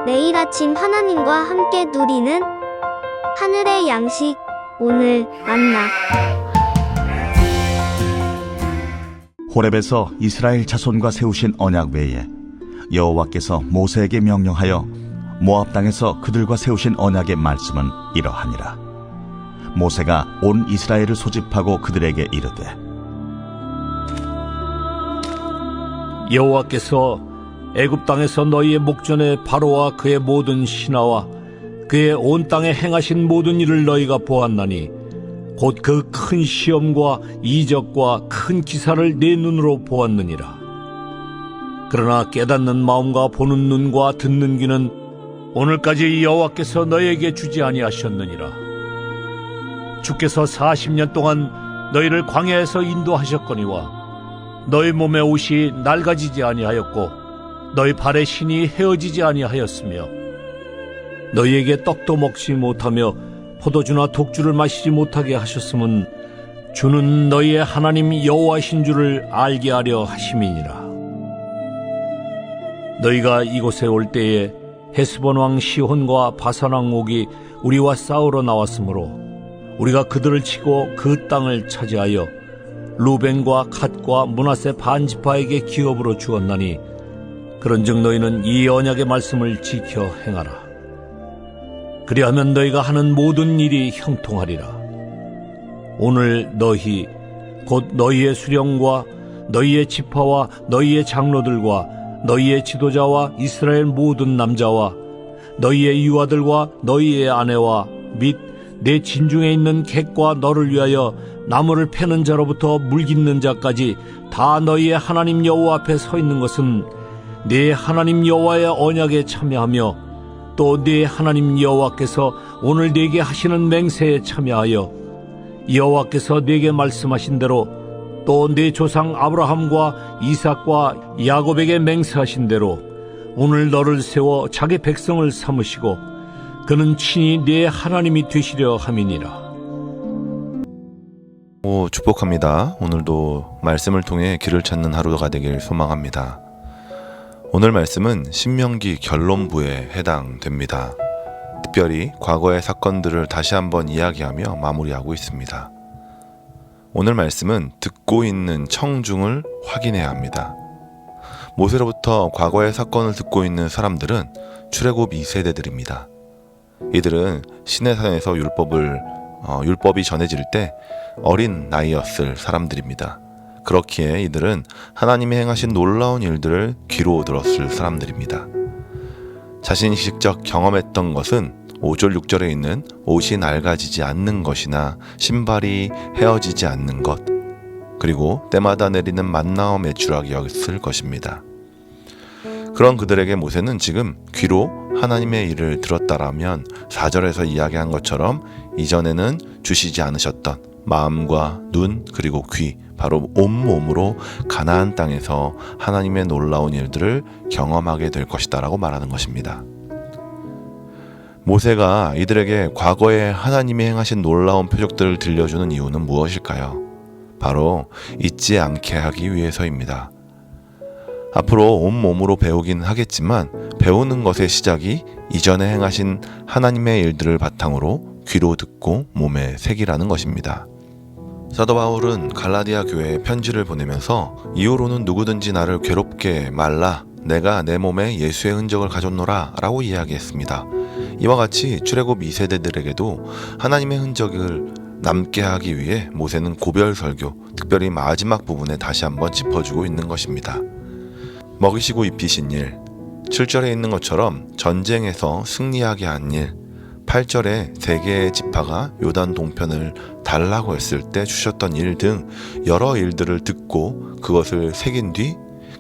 매일 아침 하나님과 함께 누리는 하늘의 양식, 오늘 만나. 호렙에서 이스라엘 자손과 세우신 언약 외에 여호와께서 모세에게 명령하여 모압 땅에서 그들과 세우신 언약의 말씀은 이러하니라. 모세가 온 이스라엘을 소집하고 그들에게 이르되, 여호와께서 애굽 땅에서 너희의 목전에 바로와 그의 모든 신하와 그의 온 땅에 행하신 모든 일을 너희가 보았나니 곧 그 큰 시험과 이적과 큰 기사를 내 눈으로 보았느니라. 그러나 깨닫는 마음과 보는 눈과 듣는 귀는 오늘까지 여호와께서 너희에게 주지 아니하셨느니라. 주께서 40년 동안 너희를 광야에서 인도하셨거니와 너희 몸의 옷이 낡아지지 아니하였고 너희 발의 신이 헤어지지 아니하였으며 너희에게 떡도 먹지 못하며 포도주나 독주를 마시지 못하게 하셨음은 주는 너희의 하나님 여호와신 줄을 알게 하려 하심이니라. 너희가 이곳에 올 때에 헤스본 왕 시혼과 바산 왕 옥이 우리와 싸우러 나왔으므로 우리가 그들을 치고 그 땅을 차지하여 루벤과 갓과 므낫세 반 지파에게 기업으로 주었나니 그런즉 너희는 이 언약의 말씀을 지켜 행하라. 그리하면 너희가 하는 모든 일이 형통하리라. 오늘 너희 곧 너희의 수령과 너희의 지파와 너희의 장로들과 너희의 지도자와 이스라엘 모든 남자와 너희의 유아들과 너희의 아내와 및 내 진중에 있는 객과 너를 위하여 나무를 패는 자로부터 물 깃는 자까지 다 너희의 하나님 여호와 앞에 서 있는 것은 네 하나님 여호와의 언약에 참여하며 또 네 하나님 여호와께서 오늘 네게 하시는 맹세에 참여하여 여호와께서 네게 말씀하신 대로 또 네 조상 아브라함과 이삭과 야곱에게 맹세하신 대로 오늘 너를 세워 자기 백성을 삼으시고 그는 친히 네 하나님이 되시려 함이니라. 축복합니다. 오늘도 말씀을 통해 길을 찾는 하루가 되길 소망합니다. 오늘 말씀은 신명기 결론부에 해당됩니다. 특별히 과거의 사건들을 다시 한번 이야기하며 마무리하고 있습니다. 오늘 말씀은 듣고 있는 청중을 확인해야 합니다. 모세로부터 과거의 사건을 듣고 있는 사람들은 출애굽 2세대들입니다. 이들은 시내산에서 율법이 전해질 때 어린 나이였을 사람들입니다. 그렇기에 이들은 하나님이 행하신 놀라운 일들을 귀로 들었을 사람들입니다. 자신이 직접 경험했던 것은 5절 6절에 있는 옷이 낡아지지 않는 것이나 신발이 헤어지지 않는 것, 그리고 때마다 내리는 만나와 매출하기였을 것입니다. 그런 그들에게 모세는 지금 귀로 하나님의 일을 들었다라면 4절에서 이야기한 것처럼 이전에는 주시지 않으셨던 마음과 눈 그리고 귀, 바로 온몸으로 가나안 땅에서 하나님의 놀라운 일들을 경험하게 될 것이다 라고 말하는 것입니다. 모세가 이들에게 과거에 하나님이 행하신 놀라운 표적들을 들려주는 이유는 무엇일까요? 바로 잊지 않게 하기 위해서입니다. 앞으로 온몸으로 배우긴 하겠지만 배우는 것의 시작이 이전에 행하신 하나님의 일들을 바탕으로 귀로 듣고 몸에 새기라는 것입니다. 사도 바울은 갈라디아 교회에 편지를 보내면서 이후로는 누구든지 나를 괴롭게 말라, 내가 내 몸에 예수의 흔적을 가졌노라 라고 이야기했습니다. 이와 같이 출애굽 2세대들에게도 하나님의 흔적을 남게 하기 위해 모세는 고별 설교, 특별히 마지막 부분에 다시 한번 짚어주고 있는 것입니다. 먹이시고 입히신 일, 7절에 있는 것처럼 전쟁에서 승리하게 한 일, 8절에 세 개의 지파가 요단 동편을 달라고 했을 때 주셨던 일 등 여러 일들을 듣고 그것을 새긴 뒤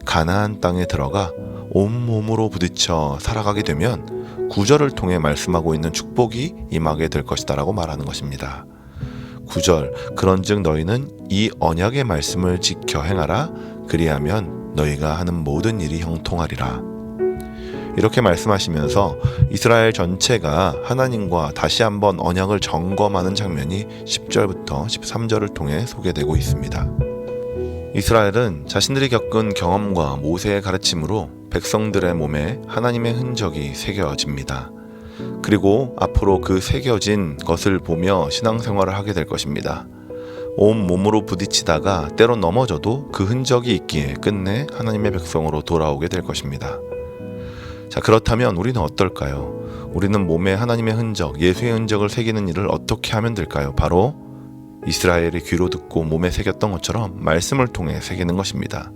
가나안 땅에 들어가 온몸으로 부딪혀 살아가게 되면 9절을 통해 말씀하고 있는 축복이 임하게 될 것이다 라고 말하는 것입니다. 9절, 그런즉 너희는 이 언약의 말씀을 지켜 행하라, 그리하면 너희가 하는 모든 일이 형통하리라. 이렇게 말씀하시면서 이스라엘 전체가 하나님과 다시 한번 언약을 점검하는 장면이 10절부터 13절을 통해 소개되고 있습니다. 이스라엘은 자신들이 겪은 경험과 모세의 가르침으로 백성들의 몸에 하나님의 흔적이 새겨집니다. 그리고 앞으로 그 새겨진 것을 보며 신앙생활을 하게 될 것입니다. 온 몸으로 부딪히다가 때론 넘어져도 그 흔적이 있기에 끝내 하나님의 백성으로 돌아오게 될 것입니다. 자, 그렇다면 우리는 어떨까요? 우리는 몸에 하나님의 흔적, 예수의 흔적을 새기는 일을 어떻게 하면 될까요? 바로 이스라엘이 귀로 듣고 몸에 새겼던 것처럼 말씀을 통해 새기는 것입니다.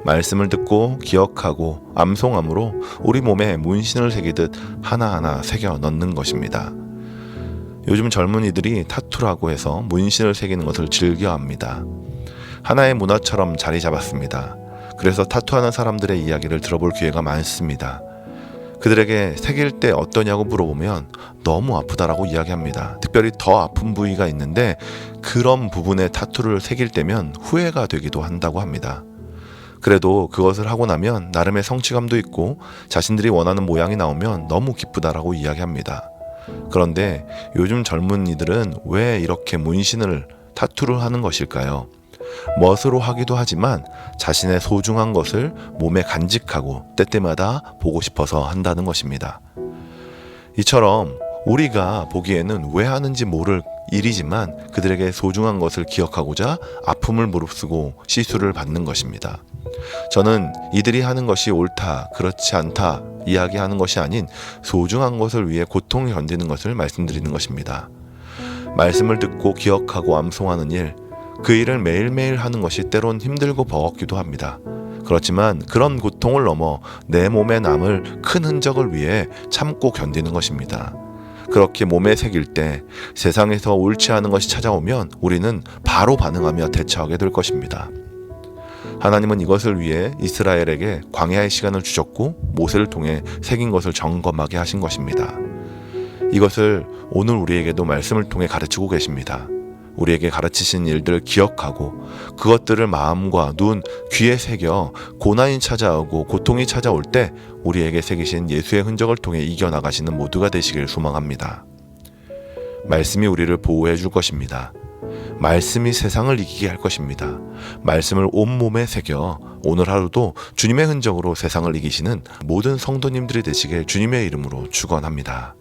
말씀을 듣고 기억하고 암송함으로 우리 몸에 문신을 새기듯 하나하나 새겨 넣는 것입니다. 요즘 젊은이들이 타투라고 해서 문신을 새기는 것을 즐겨합니다. 하나의 문화처럼 자리 잡았습니다. 그래서 타투하는 사람들의 이야기를 들어볼 기회가 많습니다. 그들에게 새길 때 어떠냐고 물어보면 너무 아프다라고 이야기합니다. 특별히 더 아픈 부위가 있는데 그런 부분에 타투를 새길 때면 후회가 되기도 한다고 합니다. 그래도 그것을 하고 나면 나름의 성취감도 있고 자신들이 원하는 모양이 나오면 너무 기쁘다라고 이야기합니다. 그런데 요즘 젊은이들은 왜 이렇게 문신을 타투를 하는 것일까요? 멋으로 하기도 하지만 자신의 소중한 것을 몸에 간직하고 때때마다 보고 싶어서 한다는 것입니다. 이처럼 우리가 보기에는 왜 하는지 모를 일이지만 그들에게 소중한 것을 기억하고자 아픔을 무릅쓰고 시술을 받는 것입니다. 저는 이들이 하는 것이 옳다, 그렇지 않다 이야기하는 것이 아닌 소중한 것을 위해 고통을 견디는 것을 말씀드리는 것입니다. 말씀을 듣고 기억하고 암송하는 일, 그 일을 매일매일 하는 것이 때론 힘들고 버겁기도 합니다. 그렇지만 그런 고통을 넘어 내 몸에 남을 큰 흔적을 위해 참고 견디는 것입니다. 그렇게 몸에 새길 때 세상에서 옳지 않은 것이 찾아오면 우리는 바로 반응하며 대처하게 될 것입니다. 하나님은 이것을 위해 이스라엘에게 광야의 시간을 주셨고 모세를 통해 새긴 것을 점검하게 하신 것입니다. 이것을 오늘 우리에게도 말씀을 통해 가르치고 계십니다. 우리에게 가르치신 일들을 기억하고 그것들을 마음과 눈, 귀에 새겨 고난이 찾아오고 고통이 찾아올 때 우리에게 새기신 예수의 흔적을 통해 이겨나가시는 모두가 되시길 소망합니다. 말씀이 우리를 보호해 줄 것입니다. 말씀이 세상을 이기게 할 것입니다. 말씀을 온몸에 새겨 오늘 하루도 주님의 흔적으로 세상을 이기시는 모든 성도님들이 되시길 주님의 이름으로 축원합니다.